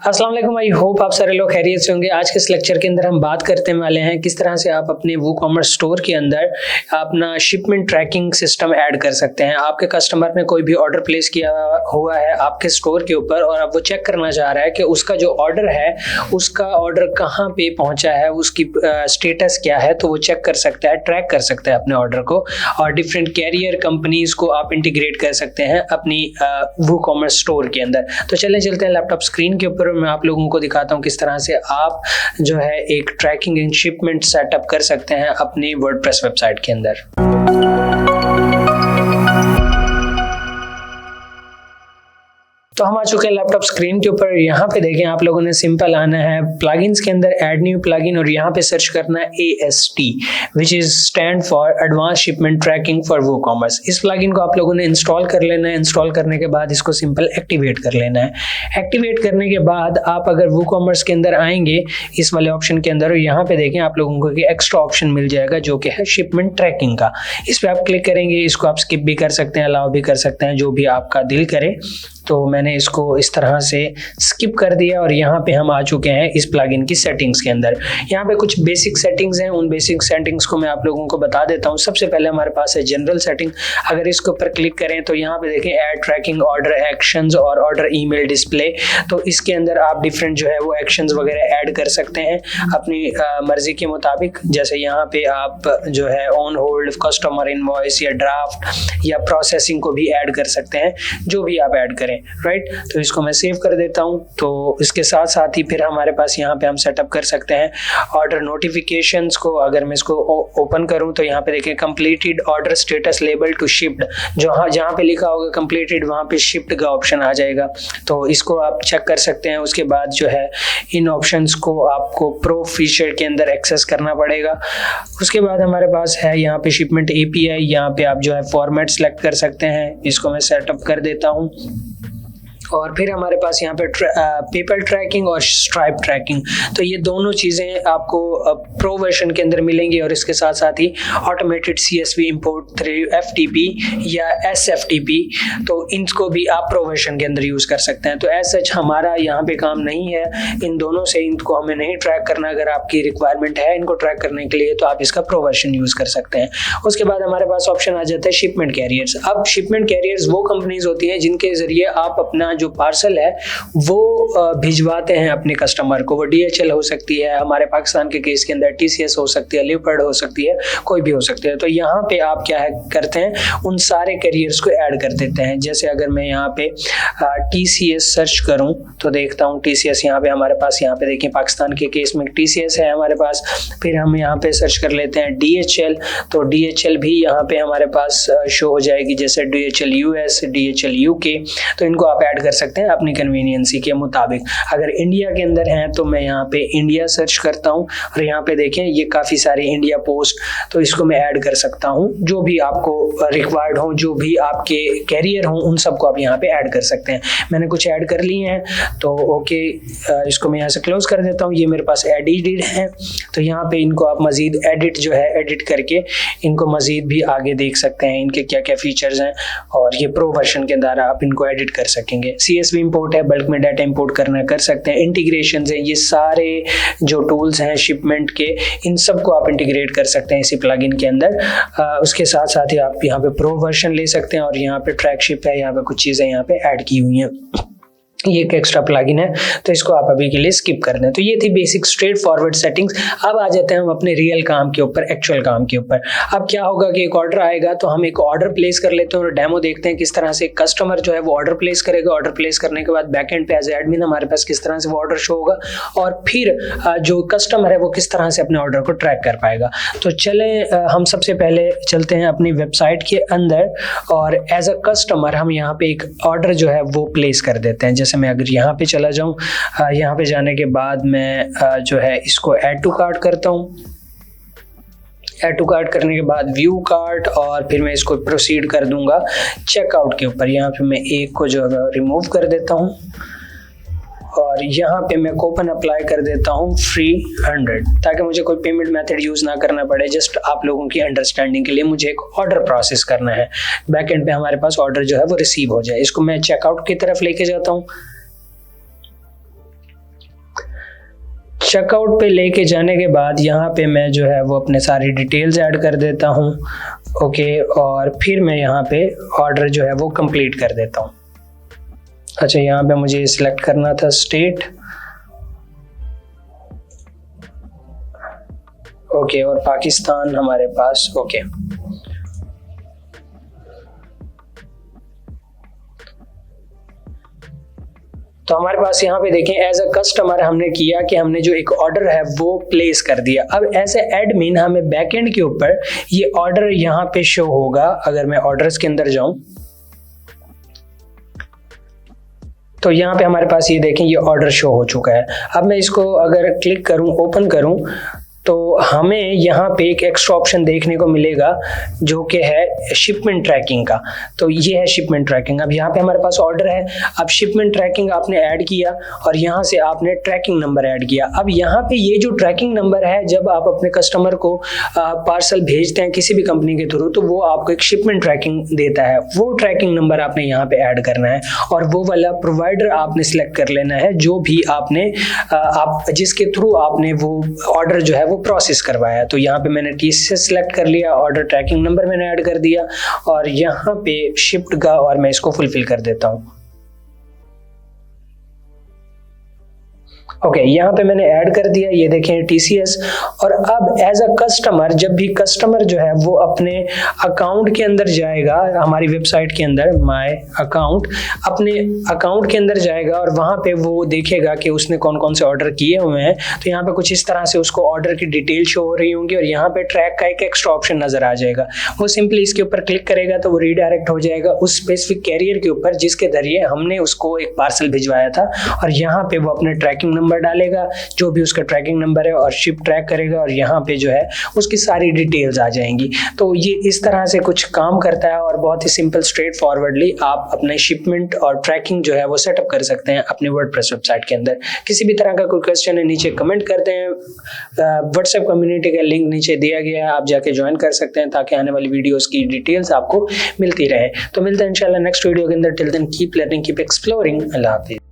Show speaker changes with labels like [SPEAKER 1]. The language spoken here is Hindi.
[SPEAKER 1] अस्सलाम वालेकुम। आई होप आप सारे लोग खैरियत से होंगे। आज के इस लेक्चर के अंदर हम बात करने वाले हैं किस तरह से आप अपने वूकॉमर्स स्टोर के अंदर अपना शिपमेंट ट्रैकिंग सिस्टम ऐड कर सकते हैं। आपके कस्टमर ने कोई भी ऑर्डर प्लेस किया हुआ है आपके स्टोर के ऊपर और अब वो चेक करना चाह रहा है कि उसका जो ऑर्डर है उसका ऑर्डर कहाँ पे पहुंचा है, उसकी स्टेटस क्या है, तो वो चेक कर सकता है, ट्रैक कर सकता है अपने ऑर्डर को। और डिफरेंट कैरियर कंपनीज को आप इंटीग्रेट कर सकते हैं अपनी वूकॉमर्स स्टोर के अंदर। तो चलते हैं लैपटॉप स्क्रीन के ऊपर। मैं आप लोगों को दिखाता हूं किस तरह से आप जो है एक ट्रैकिंग एंड शिपमेंट सेटअप कर सकते हैं अपनी वर्डप्रेस वेबसाइट के अंदर। तो हम आ चुके हैं लैपटॉप स्क्रीन के ऊपर। यहाँ पे देखें, आप लोगों ने सिंपल आना है प्लगइन्स के अंदर ऐड न्यू प्लगइन और यहाँ पे सर्च करना है AST which is stand for advance shipment tracking for WooCommerce. इस प्लगइन को आप लोगों ने इंस्टॉल कर लेना है। इंस्टॉल करने के बाद इसको सिंपल एक्टिवेट कर लेना है। एक्टिवेट करने के बाद आप अगर वूकॉमर्स के अंदर आएंगे इस वाले ऑप्शन के अंदर, और यहाँ पे देखें आप लोगों को एक्स्ट्रा ऑप्शन मिल जाएगा जो कि है शिपमेंट ट्रैकिंग का। इस पर आप क्लिक करेंगे। इसको आप स्किप भी कर सकते हैं, अलाउ भी कर सकते हैं, जो भी आपका दिल करे। तो मैंने इसको इस तरह से स्किप कर दिया और यहाँ पे हम आ चुके हैं इस प्लगइन की सेटिंग्स के अंदर। यहाँ पे कुछ बेसिक सेटिंग्स हैं, उन बेसिक सेटिंग्स को मैं आप लोगों को बता देता हूँ। सबसे पहले हमारे पास है जनरल सेटिंग। अगर इसके ऊपर क्लिक करें तो यहाँ पे देखें ऐड ट्रैकिंग ऑर्डर एक्शंस और ऑर्डर ईमेल डिस्प्ले। तो इसके अंदर आप डिफरेंट जो है वो एक्शंस वगैरह ऐड कर सकते हैं अपनी मर्जी के मुताबिक। जैसे यहाँ पे आप जो है ऑन होल्ड, कस्टमर इनवॉइस या ड्राफ्ट या प्रोसेसिंग को भी ऐड कर सकते हैं, जो भी आप ऐड करें, राइट। तो इसको मैं सेव कर देता हूं। तो इसके साथ साथ ही फिर हमारे पास यहाँ पे हम सेटअप कर सकते हैं ऑर्डर नोटिफिकेशंस को। अगर मैं इसको ओपन करूं तो यहाँ पे देखें completed order status label to shipped, जहाँ पे लिखा होगा कंप्लीटेड वहाँ पे शिप्ड का ऑप्शन आ जाएगा। तो इसको आप चेक कर सकते हैं। उसके बाद जो है इन ऑप्शंस को आपको प्रो फीचर के अंदर एक्सेस करना पड़ेगा। उसके बाद हमारे पास है यहाँ पे शिपमेंट API। यहाँ पे आप जो है फॉर्मेट सेलेक्ट कर सकते हैं। इसको मैं सेटअप कर देता हूँ। और फिर हमारे पास यहाँ पे पेपर ट्रैकिंग और स्ट्राइप ट्रैकिंग, तो ये दोनों चीज़ें आपको प्रो वर्जन के अंदर मिलेंगी। और इसके साथ साथ ही automated CSV import through FTP या SFTP, तो इनको भी आप प्रो वर्जन के अंदर यूज़ कर सकते हैं। तो एज सच हमारा यहाँ पे काम नहीं है इन दोनों से, इनको हमें नहीं ट्रैक करना। अगर आपकी रिक्वायरमेंट है इनको ट्रैक करने के लिए तो आप इसका प्रो वर्जन यूज़ कर सकते हैं। उसके बाद हमारे पास ऑप्शन आ जाता है शिपमेंट कैरियर्स। अब शिपमेंट कैरियर्स वो कंपनीज होती हैं जिनके ज़रिए आप अपना जो पार्सल है वो भिजवाते हैं अपने कस्टमर को। वो DHL हो सकती है, हमारे पाकिस्तान के केस के अंदर TCS हो सकती है, लिपर्ड हो सकती है, कोई भी हो सकती है। तो यहाँ पे आप क्या है करते हैं, उन सारे कैरियर्स को ऐड कर देते हैं। जैसे अगर मैं यहाँ पे TCS सर्च करूँ तो देखता हूँ TCS यहाँ पे हमारे पास, यहाँ पे देखिए पाकिस्तान के केस में TCS है हमारे पास। फिर हम यहाँ पे सर्च कर लेते हैं DHL, तो DHL भी यहाँ पे हमारे पास शो हो जाएगी, जैसे DHL US, DHL UK। तो इनको आप ऐड कर सकते हैं अपनी कन्वीनियंसी के मुताबिक। अगर इंडिया के अंदर हैं तो मैं यहाँ पे इंडिया सर्च करता हूँ और यहाँ पे देखें ये काफ़ी सारी इंडिया पोस्ट, तो इसको मैं ऐड कर सकता हूँ। जो भी आपको रिक्वायर्ड हो, जो भी आपके कैरियर हो, उन सबको आप यहाँ पे ऐड कर सकते हैं। मैंने कुछ ऐड कर लिए हैं तो ओके, इसको मैं यहाँ से क्लोज कर देता हूँ। ये मेरे पास एडिटेड है, तो यहाँ पे इनको आप मज़ीद एडिट जो है एडिट करके इनको मज़ीद भी आगे देख सकते हैं, इनके क्या क्या फीचर्स हैं। और ये प्रो वर्जन के अंदर आप इनको एडिट कर सकेंगे। CSV इंपोर्ट है, बल्क में डाटा इंपोर्ट करना कर सकते हैं। इंटीग्रेशन है, ये सारे जो टूल्स हैं शिपमेंट के, इन सब को आप इंटीग्रेट कर सकते हैं इसी प्लगइन के अंदर। उसके साथ साथ ही आप यहाँ पे प्रो वर्जन ले सकते हैं और यहाँ पे ट्रैकशिप है, यहाँ पे कुछ चीज़ें यहाँ पे ऐड की हुई हैं। ये एक एक्स्ट्रा प्लगइन है तो इसको आप अभी के लिए स्किप कर दें। तो ये थी बेसिक स्ट्रेट फॉरवर्ड सेटिंग्स। अब आ जाते हैं हम अपने रियल काम के ऊपर, एक्चुअल काम के ऊपर। अब क्या होगा कि एक ऑर्डर आएगा तो हम एक ऑर्डर प्लेस कर लेते हैं और डेमो देखते हैं किस तरह से कस्टमर जो है वो ऑर्डर प्लेस करेगा। ऑर्डर प्लेस करने के बाद बैकएंड पे एज एडमिन हमारे पास किस तरह से वो ऑर्डर शो होगा और फिर जो कस्टमर है वो किस तरह से अपने ऑर्डर को ट्रैक कर पाएगा। तो चलें हम सबसे पहले चलते हैं अपनी वेबसाइट के अंदर और एज अ कस्टमर हम यहाँ पे एक ऑर्डर जो है वो प्लेस कर देते हैं। जैसे मैं अगर यहाँ पे चला जाऊँ, यहाँ पे जाने के बाद मैं जो है इसको ऐड टू कार्ट करता हूँ। ऐड टू कार्ट करने के बाद व्यू कार्ट और फिर मैं इसको प्रोसीड कर दूंगा चेकआउट के ऊपर। यहाँ पे मैं एक को जो है रिमूव कर देता हूँ और यहाँ पे मैं कूपन अप्लाई कर देता हूँ फ्री 100, ताकि मुझे कोई पेमेंट मेथड यूज़ ना करना पड़े। जस्ट आप लोगों की अंडरस्टैंडिंग के लिए मुझे एक ऑर्डर प्रोसेस करना है, बैक एंड पे हमारे पास ऑर्डर जो है वो रिसीव हो जाए। इसको मैं चेकआउट की तरफ लेके जाता हूँ। चेकआउट पे लेके जाने के बाद यहाँ पे मैं जो है वो अपने सारी डिटेल्स ऐड कर देता हूँ। ओके, और फिर मैं यहाँ पे ऑर्डर जो है वो कंप्लीट कर देता हूँ। अच्छा, यहाँ पे मुझे सिलेक्ट करना था स्टेट। ओके, और पाकिस्तान हमारे पास। ओके, तो हमारे पास यहाँ पे देखें एज अ कस्टमर हमने किया कि हमने जो एक ऑर्डर है वो प्लेस कर दिया। अब एज ए एडमिन हमें बैकएंड के ऊपर ये ऑर्डर यहाँ पे शो होगा। अगर मैं ऑर्डर्स के अंदर जाऊं तो यहाँ पे हमारे पास ये देखें ये ऑर्डर शो हो चुका है। अब मैं इसको अगर क्लिक करूं, ओपन करूं, तो हमें यहाँ पे एक एक्स्ट्रा ऑप्शन देखने को मिलेगा जो कि है शिपमेंट ट्रैकिंग का। तो ये है शिपमेंट ट्रैकिंग। अब यहाँ पे हमारे पास ऑर्डर है। अब शिपमेंट ट्रैकिंग आपने ऐड किया और यहाँ से आपने ट्रैकिंग नंबर ऐड किया। अब यहाँ पे ये जो ट्रैकिंग नंबर है, जब आप अपने कस्टमर को पार्सल भेजते हैं किसी भी कंपनी के थ्रू, तो वो आपको एक शिपमेंट ट्रैकिंग देता है। वो ट्रैकिंग नंबर आपने यहाँ पे ऐड करना है और वो वाला प्रोवाइडर आपने सिलेक्ट कर लेना है जो भी आपने आप जिसके थ्रू आपने वो ऑर्डर जो है वो प्रोसेस करवाया। तो यहाँ पे मैंने TCS सेलेक्ट कर लिया, ऑर्डर ट्रैकिंग नंबर मैंने ऐड कर दिया और यहाँ पे शिफ्ट का और मैं इसको फुलफिल कर देता हूँ। ओके, यहाँ पे मैंने ऐड कर दिया, ये देखें TCS। और अब एज अ कस्टमर, जब भी कस्टमर जो है वो अपने अकाउंट के अंदर जाएगा, हमारी वेबसाइट के अंदर माय अकाउंट, अपने अकाउंट के अंदर जाएगा और वहाँ पे वो देखेगा कि उसने कौन कौन से ऑर्डर किए हुए हैं। तो यहाँ पे कुछ इस तरह से उसको ऑर्डर की डिटेल शो हो रही होंगी और यहाँ पे ट्रैक का एक एक्स्ट्रा ऑप्शन नजर आ जाएगा। वो सिंपली इसके ऊपर क्लिक करेगा तो वो रीडायरेक्ट हो जाएगा उस स्पेसिफिक कैरियर के ऊपर जिसके जरिए हमने उसको एक पार्सल भिजवाया था। और यहाँ पे वो अपने ट्रैकिंग नंबर डालेगा, जो भी उसका ट्रैकिंग नंबर है, और शिप ट्रैक करेगा और यहाँ पे जो है उसकी सारी डिटेल्स आ जाएंगी। तो ये इस तरह से कुछ काम करता है और बहुत ही सिंपल स्ट्रेट फॉरवर्डली आप अपने शिपमेंट और ट्रैकिंग जो है वो सेटअप कर सकते हैं अपने वर्डप्रेस वेबसाइट के अंदर। किसी भी तरह का कोई क्वेश्चन है नीचे कमेंट करते हैं। व्हाट्सएप कम्युनिटी का लिंक नीचे दिया गया है, आप जाके ज्वाइन कर सकते हैं ताकि आने वाली वीडियोस की डिटेल्स आपको मिलती रहे। तो मिलते हैं इंशाल्लाह नेक्स्ट वीडियो के अंदर। Till then keep learning, keep exploring. अल्लाह हाफिज़।